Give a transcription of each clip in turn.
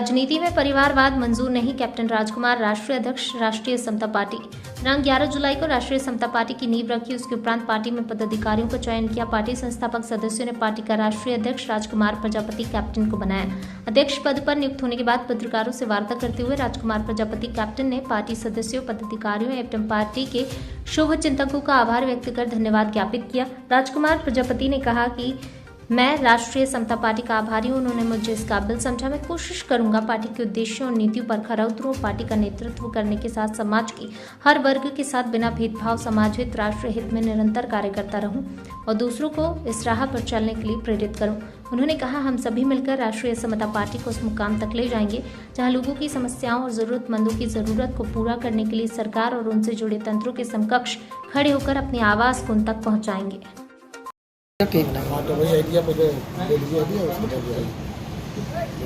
राजनीति में परिवारवाद मंजूर नहीं, कैप्टन राजकुमार राष्ट्रीय अध्यक्ष राष्ट्रीय समता पार्टी। दिनांक 11 जुलाई को राष्ट्रीय समता पार्टी की नींव रखी। उसके उपरांत पार्टी में पदाधिकारियों का चयन किया। पार्टी संस्थापक सदस्यों ने पार्टी का राष्ट्रीय अध्यक्ष राजकुमार प्रजापति कैप्टन को बनाया। अध्यक्ष पद पर नियुक्त होने के बाद पत्रकारों से वार्ता करते हुए राजकुमार प्रजापति कैप्टन ने पार्टी सदस्यों, पदाधिकारियों एवं पार्टी के शुभ चिंतकों का आभार व्यक्त कर धन्यवाद ज्ञापित किया। राजकुमार प्रजापति ने कहा कि मैं राष्ट्रीय समता पार्टी का आभारी हूं। उन्होंने मुझे इस काबिल समझा। मैं कोशिश करूंगा पार्टी के उद्देश्यों और नीतियों पर खरा उतरूं। पार्टी का नेतृत्व करने के साथ समाज की हर वर्ग के साथ बिना भेदभाव समाज हित, राष्ट्र हित में निरंतर कार्य करता रहूं और दूसरों को इस राह पर चलने के लिए प्रेरित करूं। उन्होंने कहा, हम सभी मिलकर राष्ट्रीय समता पार्टी को उस मुकाम तक ले जाएंगे जहां लोगों की समस्याओं और जरूरतमंदों की जरूरत को पूरा करने के लिए सरकार और उनसे जुड़े तंत्रों के समकक्ष खड़े होकर अपनी आवाज को उन तक पहुँचाएंगे। हाँ, तो वही आइडिया पहले दे लीजिए आइडिया,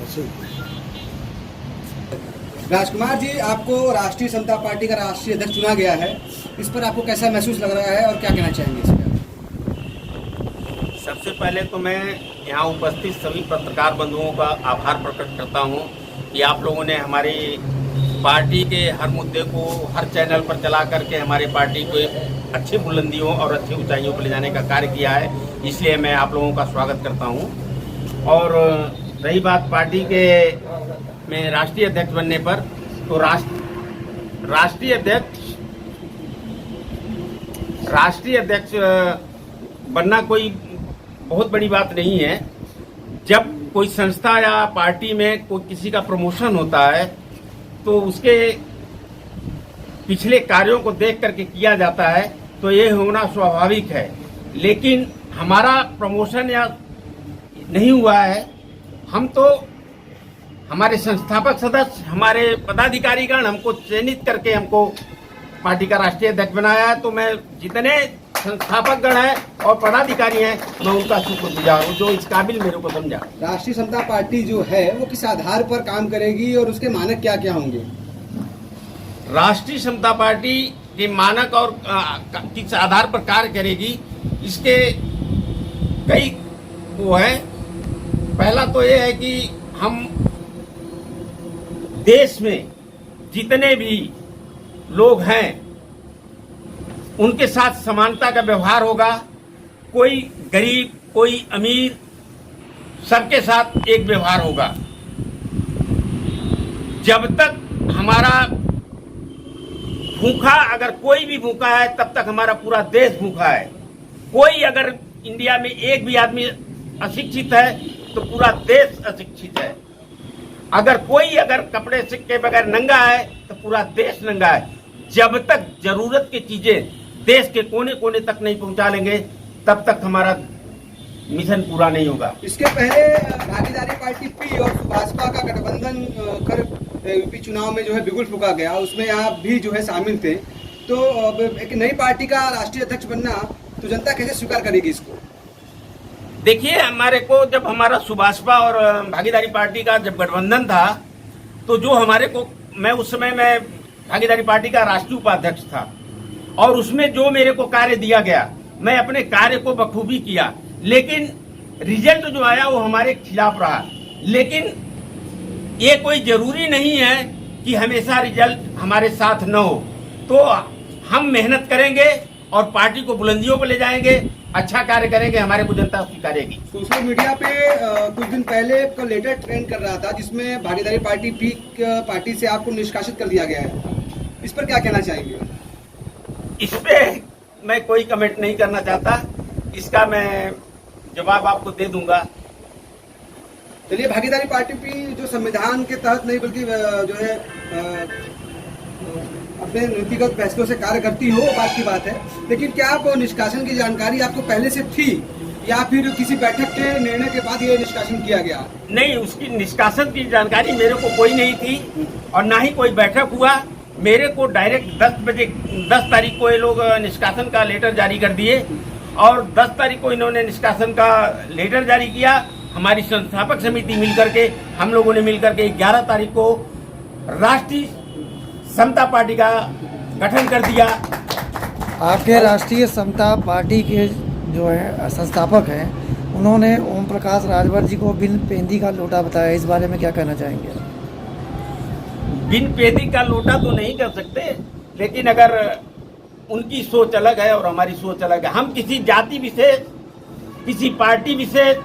उसके बाद राजकुमार जी, आपको राष्ट्रीय समता पार्टी का राष्ट्रीय अध्यक्ष चुना गया है। इस पर आपको कैसा महसूस लग रहा है और क्या कहना चाहेंगे इस पर? सबसे पहले तो मैं यहाँ उपस्थित सभी पत्रकार बंधुओं का आभार प्रकट करता हूँ कि आप लोगों ने हमारी पार्टी के हर मुद्दे को हर चैनल पर चला करके हमारे पार्टी को अच्छी बुलंदियों और अच्छी ऊंचाइयों पर ले जाने का कार्य किया है। इसलिए मैं आप लोगों का स्वागत करता हूं। और रही बात पार्टी के में राष्ट्रीय अध्यक्ष बनने पर, तो राष्ट्रीय अध्यक्ष बनना कोई बहुत बड़ी बात नहीं है। जब कोई संस्था या पार्टी में कोई किसी का प्रमोशन होता है तो उसके पिछले कार्यों को देख करके किया जाता है, तो ये होना स्वाभाविक है। लेकिन हमारा प्रमोशन या नहीं हुआ है। हम तो हमारे संस्थापक सदस्य, हमारे पदाधिकारीगण हमको चयनित करके हमको पार्टी का राष्ट्रीय अध्यक्ष बनाया है। तो मैं जितने संस्थापक गण हैं और पदाधिकारी हैं, मैं उनका शुक्रगुजार हूँ जो इस काबिल मेरे को समझा। राष्ट्रीय समता पार्टी जो है वो किस आधार पर काम करेगी और उसके मानक क्या क्या होंगे? राष्ट्रीय समता पार्टी के मानक और किस आधार पर कार्य करेगी, इसके कई वो है। पहला तो ये है कि हम देश में जितने भी लोग हैं उनके साथ समानता का व्यवहार होगा। कोई गरीब, कोई अमीर, सबके साथ एक व्यवहार होगा। जब तक हमारा भूखा, अगर कोई भी भूखा है तब तक हमारा पूरा देश भूखा है। कोई अगर इंडिया में एक भी आदमी अशिक्षित है तो पूरा देश अशिक्षित है। अगर कपड़े के बगैर नंगा है तो पूरा देश नंगा है। जब तक जरूरत की चीजें देश के कोने कोने तक नहीं पहुंचा लेंगे तब तक हमारा मिशन पूरा नहीं होगा। इसके पहले भागीदारी पार्टी पी और भाजपा का गठबंधन कर यूपी चुनाव में जो है बिगुल फूका गया, उसमें आप भी जो है शामिल थे। तो एक नई पार्टी का राष्ट्रीय अध्यक्ष बनना तो जनता कैसे स्वीकार करेगी इसको? देखिए, हमारे को जब हमारा सुभाषपा और भागीदारी पार्टी का जब गठबंधन था तो जो हमारे को, मैं उस समय मैं भागीदारी पार्टी का राष्ट्रीय उपाध्यक्ष था और उसमें जो मेरे को कार्य दिया गया मैं अपने कार्य को बखूबी किया। लेकिन रिजल्ट जो आया वो हमारे खिलाफ रहा। लेकिन ये कोई जरूरी नहीं है कि हमेशा रिजल्ट हमारे साथ न हो। तो हम मेहनत करेंगे और पार्टी को बुलंदियों पर ले जाएंगे, अच्छा कार्य करेंगे, हमारे को जनता स्वीकारेगी। सोशल मीडिया पे कुछ दिन पहले एक लेटर ट्रेंड कर रहा था जिसमें भागीदारी पार्टी से आपको निष्कासित कर दिया गया है। इस पर क्या कहना चाहेंगे? इस पे मैं कोई कमेंट नहीं करना चाहता। इसका मैं जवाब आपको दे दूंगा। चलिए, भागीदारी पार्टी भी जो संविधान के तहत नहीं बल्कि जो है अपने नीतिगत फैसलों से कार्य करती हो, बात की बात है। लेकिन क्या आपको निष्कासन की जानकारी आपको पहले से थी या फिर किसी बैठक के निर्णय के बाद ये निष्कासन किया गया? नहीं, उसकी निष्कासन की जानकारी मेरे को कोई नहीं थी और ना ही कोई बैठक हुआ। मेरे को डायरेक्ट 10 तारीख को ये लोग निष्कासन का लेटर जारी कर दिए और 10 तारीख को इन्होंने निष्कासन का लेटर जारी किया। हमारी संस्थापक समिति मिलकर के, हम लोगों ने मिलकर के 11 तारीख को राष्ट्रीय समता पार्टी का गठन कर दिया। आपके राष्ट्रीय समता पार्टी के जो है संस्थापक हैं, उन्होंने ओम प्रकाश राजभर जी को बिन पेंदी का लोटा बताया। इस बारे में क्या कहना चाहेंगे? बिन पेदी का लोटा तो नहीं कर सकते, लेकिन अगर उनकी सोच अलग है और हमारी सोच अलग है। हम किसी जाति विशेष, किसी पार्टी विशेष,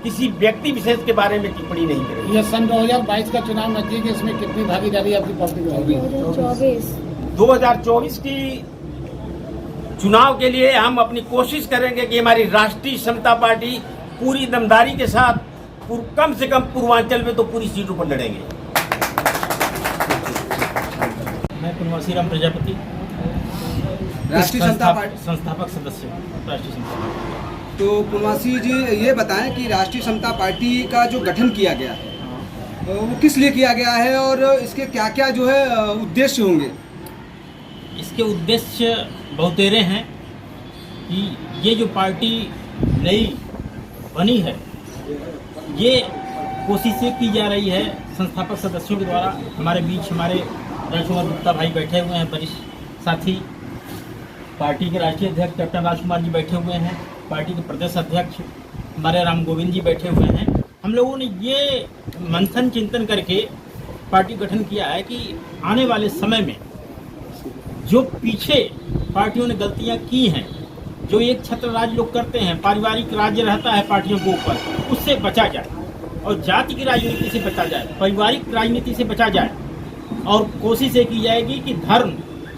किसी व्यक्ति विशेष के बारे में टिप्पणी नहीं करेंगे। ये सन 2022 का चुनाव नजदीक है, इसमें कितनी भागीदारी आपकी पार्टी की होगी? 2024 की चुनाव के लिए हम अपनी कोशिश करेंगे कि हमारी राष्ट्रीय समता पार्टी पूरी दमदारी के साथ कम से कम पूर्वांचल में तो पूरी सीटों पर लड़ेंगे। मैं पुनवासी राम प्रजापति, राष्ट्रीय समता पार्टी संस्थापक सदस्य राष्ट्रीय समता पार्टी। तो पुनवासी जी ये बताएं कि राष्ट्रीय समता पार्टी का जो गठन किया गया है वो किस लिए किया गया है और इसके क्या क्या जो है उद्देश्य होंगे? इसके उद्देश्य बहुतेरे हैं कि ये जो पार्टी नई बनी है, ये कोशिशें की जा रही है संस्थापक सदस्यों के द्वारा। हमारे बीच हमारे राजकुमार गुप्ता भाई बैठे हुए हैं, वरिष्ठ साथी। पार्टी के राष्ट्रीय अध्यक्ष कैप्टन राजकुमार जी बैठे हुए हैं, पार्टी के प्रदेश अध्यक्ष हमारे राम गोविंद जी बैठे हुए हैं। हम लोगों ने ये मंथन चिंतन करके पार्टी गठन किया है कि आने वाले समय में जो पीछे पार्टियों ने गलतियां की हैं, जो एक छत्र राज लोग करते हैं, पारिवारिक राज्य रहता है पार्टियों के ऊपर, उससे बचा जाए और जाति की राजनीति से बचा जाए, पारिवारिक राजनीति से बचा जाए। और कोशिश ये की जाएगी कि धर्म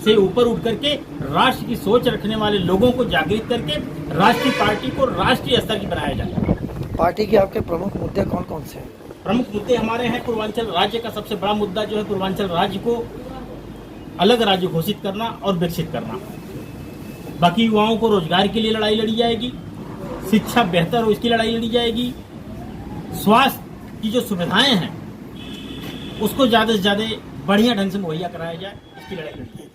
से ऊपर उठ करके राष्ट्र की सोच रखने वाले लोगों को जागृत करके राष्ट्रीय पार्टी को राष्ट्रीय स्तर की बनाया जाए। पार्टी के आपके प्रमुख मुद्दे कौन कौन से हैं? प्रमुख मुद्दे हमारे हैं, पूर्वांचल राज्य का सबसे बड़ा मुद्दा जो है पूर्वांचल राज्य को अलग राज्य घोषित करना और विकसित करना। बाकी युवाओं को रोजगार के लिए लड़ाई लड़ी जाएगी, शिक्षा बेहतर हो इसकी लड़ाई लड़ी जाएगी, स्वास्थ्य की जो सुविधाएं हैं उसको ज़्यादा से ज़्यादा बढ़िया ढंग से मुहैया कराया जाए, इसकी लड़ाई लड़ी जाएगी।